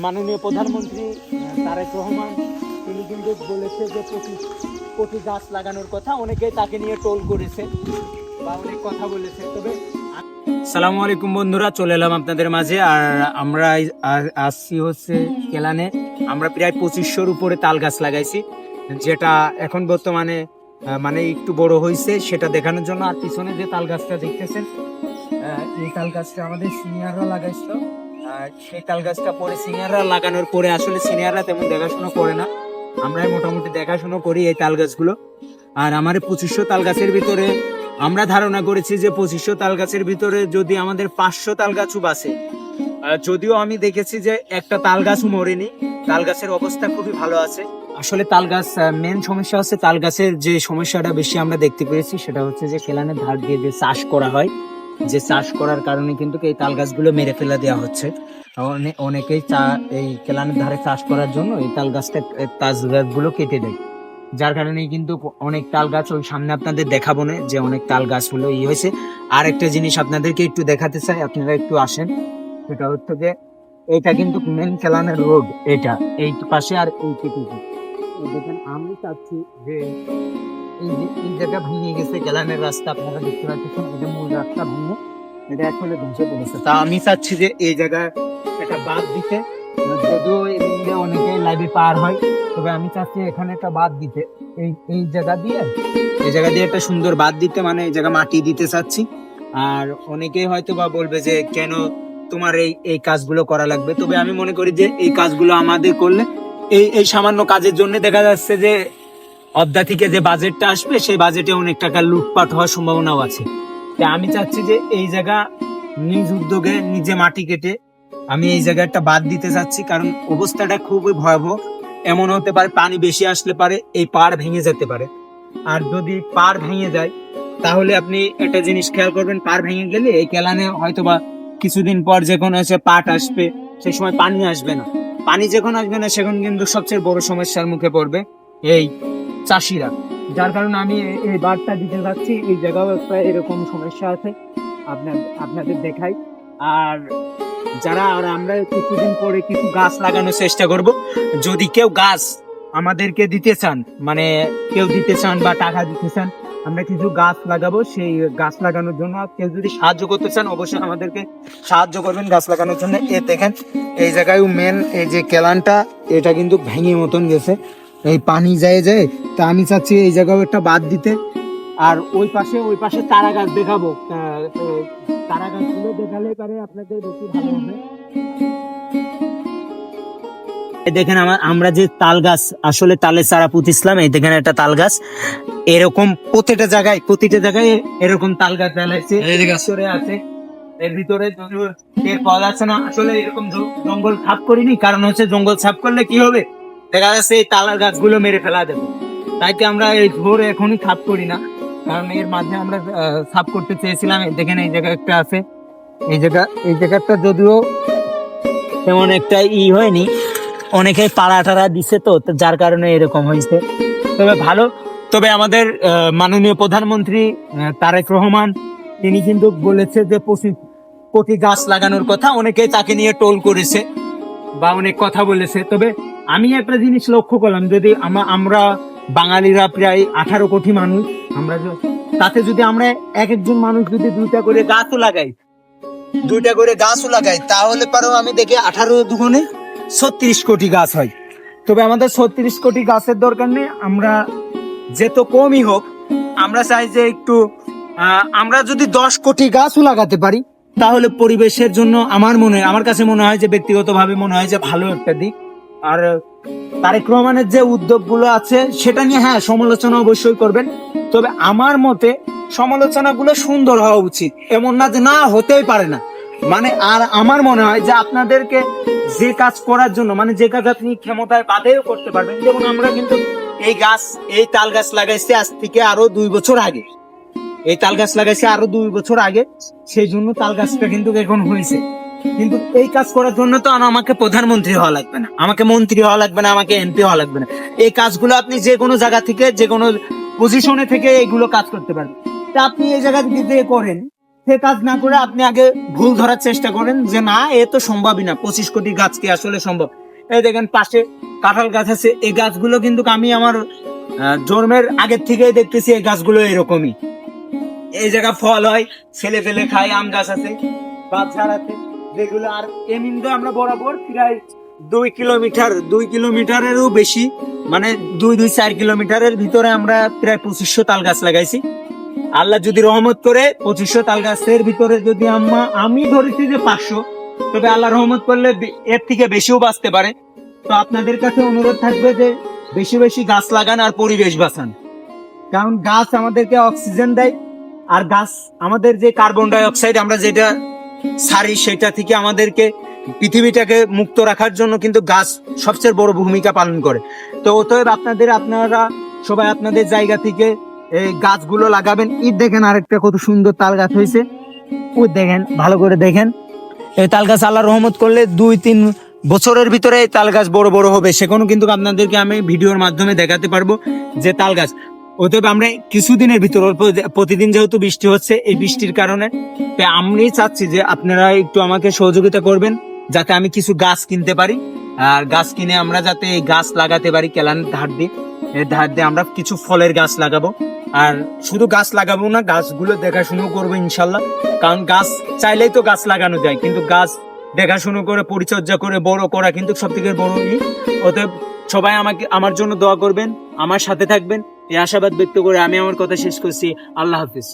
মাননীয় প্রধানমন্ত্রী তারেক রহমান তিনি কিন্তু বলেছে যে 25 কোটি গাছ লাগানোর কথা। অনেকেই তাকে নিয়ে টোল করেছে বা অনেক কথা বলেছে। তবে আসসালামু আলাইকুম বন্ধুরা, চলে এলাম আপনাদের মাঝে। আর আমরা আসছি হচ্ছে কেলানে। আমরা প্রায় 2500-র উপরে তাল গাছ লাগাইছি, যেটা এখন বর্তমানে মানে একটু বড় হয়েছে সেটা দেখানোর জন্য। আর পিছনে যে তাল গাছটা দেখতেছেন, এই তাল গাছটা আমাদের সিনিয়ররা লাগাইছিল। সেই তাল গাছটা পরে সিনিয়ররা লাগানোর পরে আসলে সিনিয়ররা তেমন দেখাশোনা করে না, আমরাই মোটামুটি দেখাশোনা করি এই তাল গাছগুলো। আর আমার 2500 তাল গাছের ভিতরে আমরা ধারণা করেছি যে 2500 তাল গাছের ভিতরে যদি আমাদের 500 তাল গাছও বাঁচে, যদিও আমি দেখেছি যে একটা তাল গাছও মরেনি, তাল গাছের অবস্থা খুবই ভালো আছে। আসলে তাল গাছ মেন সমস্যা হচ্ছে, তাল গাছের যে সমস্যাটা বেশি আমরা দেখতে পেয়েছি সেটা হচ্ছে যে কেলানের ধার দিয়ে যে চাষ করা হয়, যে চাষ করার কারণে কিন্তু এই তাল গাছগুলো মেরে ফেলে দেওয়া হচ্ছে। অনেকেই এই কেলানের ধারে চাষ করার জন্য এই তাল গাছগুলো কেটে দেয়, যার কারণে কিন্তু অনেক তাল গাছ ওই সামনে আপনাদের দেখাবো না যে অনেক তাল গাছ হলো ই হয়েছে। আর একটা জিনিস আপনাদেরকে একটু দেখাতে চাই, আপনারা একটু আসেন। সেটা হচ্ছে যে এটা কিন্তু মেন কেলানের রোড, এটা এই পাশে আর এই কেটে দেখেন। আমি চাচ্ছি যে এই জায়গা ভেঙে গেছে কেলানের রাস্তা, আপনারা দেখতে পাচ্ছেন এটা মূল রাস্তা ভেঙে এটা আসলে ধ্বংসে পড়েছে। তা আমি চাচ্ছি যে এই জায়গায় একটা বাদ দিতে, যদিও এই অনেকে লাইভে পার হয়, তবে আমি চাচ্ছি এখানে একটা বাদ দিতে, এই জায়গা দিয়ে একটা সুন্দর বাদ দিতে, মানে এই জায়গা মাটি দিতে চাচ্ছি। আর অনেকেই হয়তো বা বলবে যে কেন তোমার এই কাজগুলো করা লাগবে, তবে আমি মনে করি যে এই কাজগুলো আমাদের করলে এই সামান্য কাজের জন্য দেখা যাচ্ছে যে অর্ধা থেকে যে বাজেটটা আসবে সেই বাজেটে অনেক টাকা লুটপাট হওয়ার সম্ভাবনাও আছে। আমি চাচ্ছি যে এই জায়গা নিজ উদ্যোগে নিজে মাটি কেটে আমি এই জায়গাটা বাদ দিতে চাচ্ছি, কারণ অবস্থাটা খুবই ভয়াবহ। এমন হতে পারে পানি বেশি আসলে পারে এই পাড় ভেঙে যেতে পারে। আর যদি পাড় ভেঙে যায় তাহলে আপনি একটা জিনিস খেয়াল করবেন, পাড় ভেঙে গেলে এই কেলানে হয়তো বা কিছুদিন পর যখন এসে পাট আসবে সেই সময় পানি আসবে না। পানি যখন আসবে না সেখন কিন্তু সবচেয়ে বড় সমস্যার মুখে পড়বে এই চাষিরা। যার কারণে আমি এই বার্তা দিতে যাচ্ছি, এই জায়গাও একটা এরকম সমস্যা আছে, আপনাদের দেখাই। আর আমরা কিছুদিন পরে কিছু গাছ লাগানোর চেষ্টা করব। যদি কেউ গাছ আমাদেরকে দিতে চান, মানে কেউ দিতে চান বা টাকা দিতে চান, আমরা কিছু গাছ লাগাবো। সেই গাছ লাগানোর জন্য কেউ যদি সাহায্য করতে চান অবশ্যই আমাদেরকে সাহায্য করবেন গাছ লাগানোর জন্য। দেখেন এই জায়গায় মেন এই যে কেলানটা এটা কিন্তু ভেঙে মতন গেছে, এই পানি যায়। তা আমি চাচ্ছি এই জায়গাও একটা বাদ দিতে। আর ওই পাশে তারা গাছ দেখাবো, তারা গাছগুলো দেখালে পারে আপনাদের বেশি ভালো হবে। দেখেন আমরা যে তাল গাছ আসলে তালের চারা পুঁতিছিলাম, এই দেখেন একটা তাল গাছ এরকম প্রতিটা জায়গায় এরকম তাল গাছ আছে। এর ভিতরে টের পাওয়া যাচ্ছে না আসলে এরকম জঙ্গল সাফ করিনি, কারণ হচ্ছে জঙ্গল সাফ করলে কি হবে, দেখা যাচ্ছে এই তাল গাছগুলো মেরে ফেলা দেবে। তাই আমরা এই ঘোর এখনই সাফ করি না, কারণ এর মাঝে আমরা সাফ করতে চেয়েছিলাম। দেখেন এই জায়গা একটা আছে, এই জায়গাটা যদিও তেমন একটা হয়নি, অনেকে পাড়া টাড়া দিছে, তো যার কারণে এরকম হয়েছে। তবে ভালো, তবে আমাদের মাননীয় প্রধানমন্ত্রী তারেক রহমান তিনি কিন্তু বলেছে যে 25 কোটি গাছ লাগানোর কথা। অনেকে তাকে নিয়ে টোল করেছে বা অনেক কথা বলেছে। তবে আমি একটা জিনিস লক্ষ্য করলাম, যদি আমরা বাঙালিরা প্রায় 18 কোটি মানুষ, তাতে যদি আমরা একজন মানুষ যদি দুইটা করে গাছও লাগাই তাহলে পারো আমি দেখি 18 দুগুণে 36 কোটি গাছ হয়। তবে আমাদের 36 কোটি গাছের দরকার নেই, আমরা যেত কমই হোক আমরা চাই যে একটু আমরা যদি 10 কোটি গাছও লাগাতে পারি তাহলে পরিবেশের জন্য আমার কাছে মনে হয় যে ব্যক্তিগতভাবে মনে হয় যে ভালো একটা দিক। আর তারেক রহমানের যে উদ্যোগগুলো আছে সেটা নিয়ে হ্যাঁ সমালোচনা অবশ্যই করবেন, তবে আমার মতে সমালোচনাগুলো সুন্দর হওয়া উচিত, এমন না যে না হতেই পারে না। মানে আর আমার মনে হয় যে আপনাদেরকে যে কাজ করার জন্য, মানে যে কাজ আপনি ক্ষমতায় বাদেও করতে পারবেন, যেমন আমরা কিন্তু এই তাল গাছ লাগাইছি আজ থেকে আরো 2 বছর আগে, সেই জন্য তাল গাছটা কিন্তু এখন হয়েছে। কিন্তু এই কাজ করার জন্য তো আমাকে প্রধানমন্ত্রী হওয়া লাগবে না, আমাকে মন্ত্রী হওয়া লাগবে না, আমাকে এমপি হওয়া লাগবে না। এই কাজগুলো আপনি যে কোনো জায়গা থেকে যে কোনো পজিশনে থেকে এগুলো কাজ করতে পারবেন। তা আপনি এই জায়গা থেকে করেন, মিথ্যে কাজ না করে আপনি আগে ভুল ধরার চেষ্টা করেন যে না এ তো সম্ভবই না, 25 কোটি গাছ কি আসলে সম্ভব। এই দেখেন পাশে কাঁঠাল গাছ আছে, এই গাছগুলো কিন্তু আমি আমার জন্মের আগের থেকেই দেখতেছি এই গাছগুলো এরকমই। এই জায়গা ফল হয়, ছেলে ফেলে খায়, আম গাছ আছে, গাছ আছে যেগুলো। আর এমনিতে আমরা বরাবর প্রায় 2 কিলোমিটারেরও বেশি, মানে 2-4 কিলোমিটারের ভিতরে আমরা প্রায় 2500 তাল গাছ লাগাইছি। আল্লাহ যদি রহমত করে 2500 তাল গাছের ভিতরে যদি আমি ধরেছি যে 500, তবে আল্লাহ রহমত করলে এর থেকে বেশিও বাঁচতে পারে। তো আপনাদের কাছে অনুরোধ থাকবে যে বেশি বেশি গাছ লাগান আর পরিবেশ বাঁচান, কারণ গাছ আমাদেরকে অক্সিজেন দেয়। আর গাছ আমাদের যে কার্বন ডাই অক্সাইড আমরা যেটা ছাড়ি সেটা থেকে আমাদেরকে পৃথিবীটাকে মুক্ত রাখার জন্য কিন্তু গাছ সবচেয়ে বড় ভূমিকা পালন করে। তো অতএব আপনারা সবাই আপনাদের জায়গা থেকে এই গাছগুলো লাগাবেন। ঈদ দেখেন আরেকটা কত সুন্দর তাল গাছ হয়েছে, ওই দেখেন ভালো করে দেখেন। এই তাল গাছ আল্লাহ রহমত করলে 2-3 বছরের ভিতরে এই তাল গাছ বড় বড় হবে, সেখানে কিন্তু আপনাদেরকে আমি ভিডিওর মাধ্যমে দেখাতে পারবো যে তাল গাছ। অতএব আমরা কিছুদিনের ভিতর প্রতিদিন যেহেতু বৃষ্টি হচ্ছে, এই বৃষ্টির কারণে আমি চাচ্ছি যে আপনারা একটু আমাকে সহযোগিতা করবেন যাতে আমি কিছু গাছ কিনতে পারি। আর গাছ কিনে আমরা যাতে এই গাছ লাগাতে পারি কেলান ধার দিয়ে, এর ধার দিয়ে আমরা কিছু ফলের গাছ লাগাবো। আর শুধু গাছ লাগাবো না, গাছগুলো দেখাশুনো করবো ইনশাল্লাহ। কারণ গাছ চাইলেই তো গাছ লাগানো যায়, কিন্তু গাছ দেখাশুনো করে পরিচর্যা করে বড় করা কিন্তু সব থেকে বড় ই। অতএব সবাই আমার জন্য দোয়া করবেন, আমার সাথে থাকবেন, এই আশাবাদ ব্যক্ত করে আমি আমার কথা শেষ করছি। আল্লাহ হাফিজ।